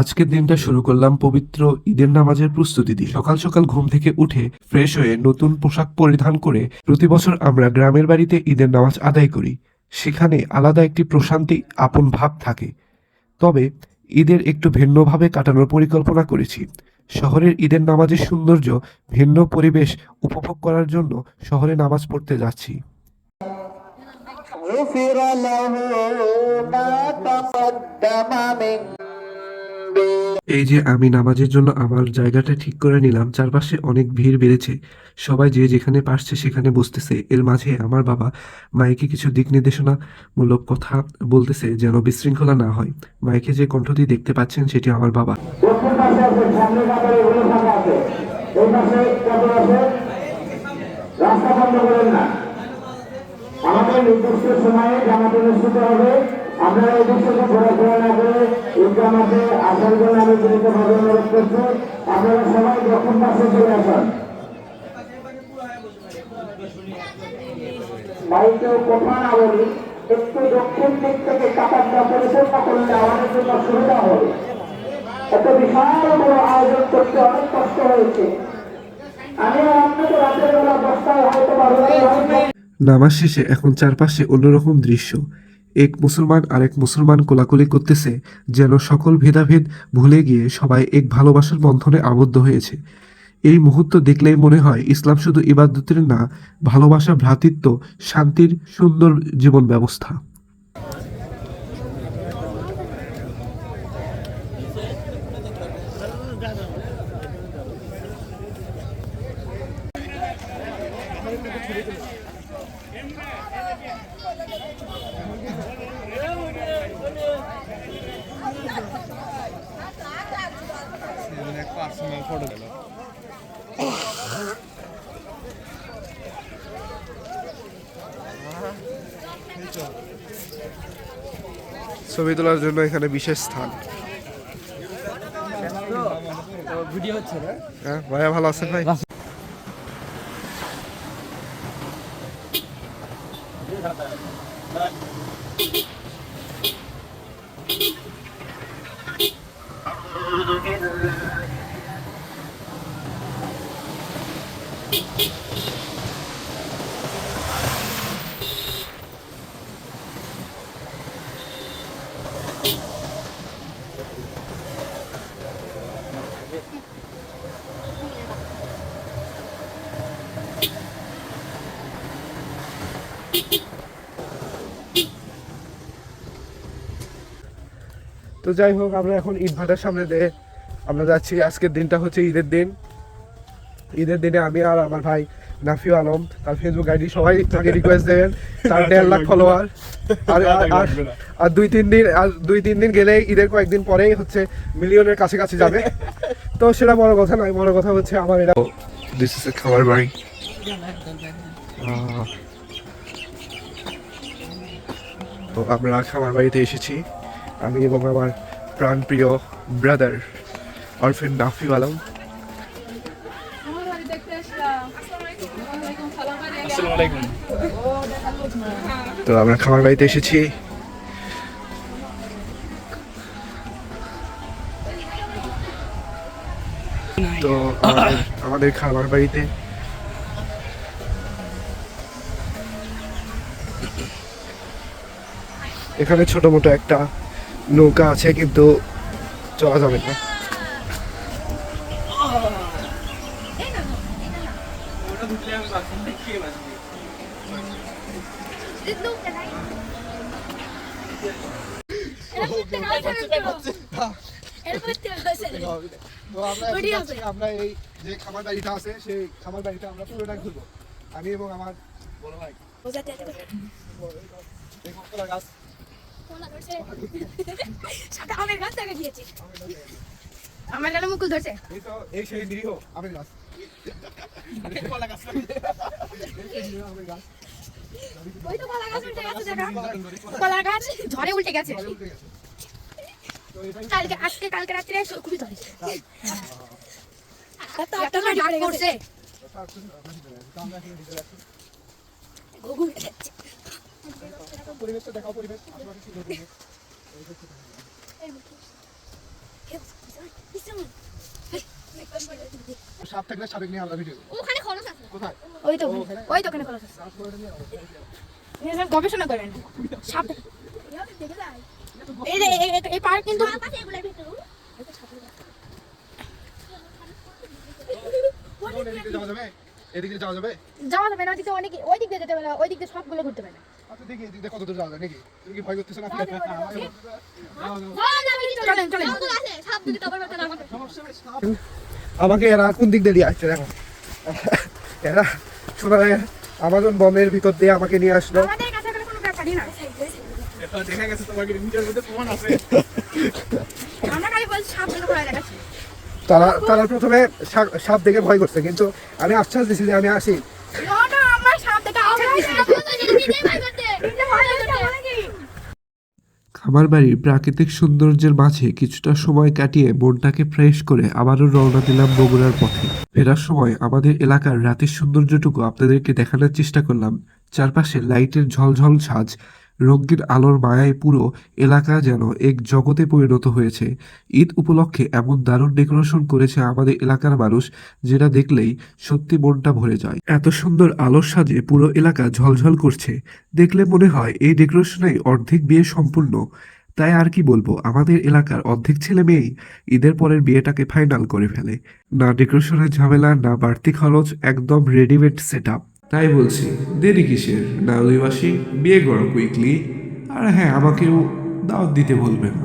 আজকের দিনটা শুরু করলাম পবিত্র ঈদের নামাজের প্রস্তুতি দিয়ে। সকাল সকাল ঘুম থেকে উঠে ফ্রেশ হয়ে নতুন পোশাক পরিধান করে প্রতি বছর আমরা গ্রামের বাড়িতে ঈদের নামাজ আদায় করি। সেখানে আলাদা একটি প্রশান্তি, আপন ভাব থাকে। তবে ঈদের একটু ভিন্নভাবে কাটানোর পরিকল্পনা করেছি। শহরের ঈদের নামাজের সৌন্দর্য, ভিন্ন পরিবেশ উপভোগ করার জন্য শহরে নামাজ পড়তে যাচ্ছি। غفر له ما تقدم من এই যে আমি নামাজের জন্য আমার জায়গাটা ঠিক করে নিলাম, চারপাশে অনেক ভিড় বেড়েছে। সবাই যে যেখানে পারছে সেখানে বসতেছে। এর মাঝে আমার বাবা মাইকে কিছু দিক নির্দেশনামূলক কথা বলতেছে যেন বিশৃঙ্খলা না হয়। মাইকে যে কণ্ঠটি দেখতে পাচ্ছেন সেটি আমার বাবা। দক্ষিণ পাশে আছে, সামনে কাতারে এগুলো ফাঁকা আছে, এই পাশে কত আছে, রাস্তা বন্ধ করেন না। আমাদের নির্দিষ্ট সময়ে জামাত অনুষ্ঠিত হবে। আপনারা এই দিক থেকে ঘোরাফেরা না করে জামাতে আসার জন্য আমি দ্রুতভাবে অনুরোধ করছি। আপনারা সবাই দক্ষিণ পাশে চলে আসেন। বাড়িতেও কোথা না বলি, একটু দক্ষিণ দিক থেকে কাতারটা পরিচালনা করলে আমাদের জন্য সুবিধা হবে। এত বিশাল বড় আয়োজন করতে অনেক কষ্ট হয়েছে। আমি আপনাকে রাতের বেলা 10টায় হয়তো বা নামাজ শেষে এখন চারপাশে অন্যরকম দৃশ্য। এক মুসলমান আরেক মুসলমান কোলাকুলি করতেছে, যেন সকল ভেদাভেদ ভুলে গিয়ে সবাই এক ভালোবাসার বন্ধনে আবদ্ধ হয়েছে। এই মুহূর্ত দেখলেই মনে হয় ইসলাম শুধু ইবাদতের না, ভালোবাসা, ভ্রাতৃত্ব, শান্তির সুন্দর জীবন ব্যবস্থা। ছবি তোলার জন্য এখানে বিশেষ স্থান। হ্যাঁ ভাইয়া, ভালো আছেন ভাই? তো যাই হোক, আমরা এখন ঈদ ভাটার সামনে দিয়ে আমরা যাচ্ছি। আজকের দিনটা হচ্ছে ঈদের দিন। ঈদের দিনে আমি আর আমার ভাই নাফিউ আলম, তার ফেসবুক আইডি সবাই তাকে রিকোয়েস্ট দেবেন। তার 1.5 লাখ ফলোয়ার। আর দুই তিন দিন গেলেই ঈদের কয়েকদিন পরেই হচ্ছে মিলিয়নের কাছাকাছি যাবে। তো সেটা বড় কথা নয়, বড় কথা হচ্ছে আমার এটা দিস ইজ এ খাবার বাড়ি। তো আমরা খামার বাড়িতে এসেছি, আমি এবং আমার প্রাণপ্রিয় ব্রাদার অরফিন নাফিউ আলম। তো আমরা খামার বাড়িতে এসেছি। তো আমাদের খামার বাড়িতে এখানে ছোট মোটো একটা নৌকা আছে, কিন্তু চলা যাবে না। আমরা এই যে খামার বাড়িটা আছে সেই খামার বাড়িটা আমরা পুরোটা ঘুরবো, আমি এবং আমার বড় ভাই। গাছ আমার গালে মুকুল ধরছে। এই সেই নিরীহ আমের গাছ। ওই তো কলা গাছ উল্টে গেছে, দেখা কলা গাছ ঝড়ে উল্টে গেছে। কালকে রাত্রে খুবই ধরেছে। ডাক করছে পরিবেশটা দেখাও, পরিবেশ সাপ থাকলে সাপেক নিয়ে আমরা ভিডিও ওখানে খরচ আছে কোথায় ওই তো ওখানে খরচ আছে নিজের গবেষণা করেন সাপ এই পার্ক কিন্তু এদিকে যাওয়া যাবে এদিকে যাওয়া যাবে যাওয়া যাবে না ওদিকে অনেক ওই দিক দিয়ে যেতে পারে ওই দিক দিয়ে সবগুলো ঘুরতে পারে আচ্ছা দেখি এদিকে কত দূর যাওয়া যায় নাকি তুমি কি ভয় করতেছ না চলেন চলেন আমাকে এরা কোন দিক দিয়ে আসছে দেখো এরা শোনা যায় আমাজন বনের ভিতর দিয়ে আমাকে নিয়ে আসলো আমাদের কাছে এখন কোনো ব্যাপারই না দেখা গেছে তোমাকে নিজের মধ্যে প্রমাণ আছে আমরা খালি বলছি সাপগুলো ঘোরা দেখাচ্ছি তারা প্রথমে সাপ দেখে ভয় করছে কিন্তু আমি আশ্বাস দিছি যে আমি আসি না আমরা সাপ দেখে খামার বাড়ির প্রাকৃতিক সৌন্দর্যের মাঝে কিছুটা সময় কাটিয়ে মনটাকে ফ্রেশ করে আবারও রওনা দিলাম বগুড়ার পথে। ফেরার সময় আমাদের এলাকার রাতের সৌন্দর্যটুকু আপনাদেরকে দেখানোর চেষ্টা করলাম। চারপাশে লাইটের ঝলঝল সাজ, রঙিন আলোর মায়ায় পুরো এলাকা যেন এক জগতে পরিণত হয়েছে। ঈদ উপলক্ষে এমন দারুণ ডেকোরেশন করেছে আমাদের এলাকার মানুষ, যেটা দেখলেই সত্যি মনটা ভরে যায়। এত সুন্দর আলোর সাজে পুরো এলাকা ঝলঝল করছে, দেখলে মনে হয় এই ডেকোরেশনেই অর্ধেক বিয়ে সম্পূর্ণ। তাই আর কি বলবো, আমাদের এলাকার অর্ধেক ছেলে মেয়েই ঈদের পরের বিয়েটাকে ফাইনাল করে ফেলে। না ডেকোরেশনের ঝামেলা, না বাড়তি খরচ, একদম রেডিমেড সেট আপ। তাই বলছি, দেরি কিসের, না অধিবাসী বিয়ে করো কুইকলি। আর হ্যাঁ, আমাকেও দাওয়াত দিতে বলবে না।